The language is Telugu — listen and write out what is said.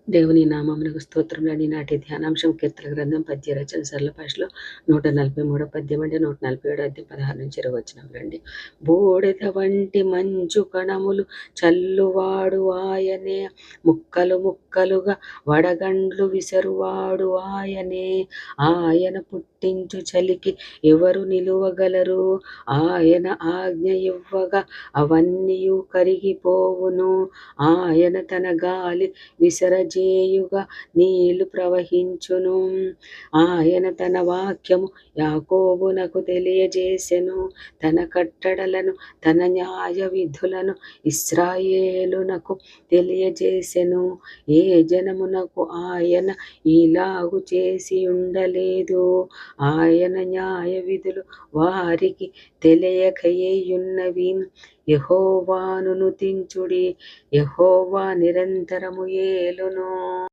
దేవుని నామమునకు స్తోత్రములని నాటి ధ్యానాంశం కీర్తన గ్రంథం పద్య రచన సరళ భాషలో 143 పద్యం అండి. 147 అధ్యాయం 16 నుంచి 20 వచనములండి. బూడిద వంటి మంచు కణములు చల్లువాడు ఆయనే, ముక్కలు ముక్కలుగా వడగండ్లు విసరువాడు ఆయనే. ఆయన పుట్టించు చలికి ఎవరు నిలువగలరు? ఆయన ఆజ్ఞ ఇవ్వగా అవన్నీయు కరిగిపోవును. ఆయన తన గాలి విసరజేయుగా నీళ్లు ప్రవహించును. ఆయన తన వాక్యము యాకోబునకు తెలియజేసెను. తన కట్టడలను, తన న్యాయ విధులను ఇశ్రాయేలునకు తెలియజేసెను. ఏ జనమునకు ఆయన ఇలాగు చేసి ఉండలేదు. ఆయన న్యాయ విధులు వారికి తెలియకయేయున్నవి. యెహోవాను స్తుతించుడి, యెహోవా నిరంతరము ఏలును.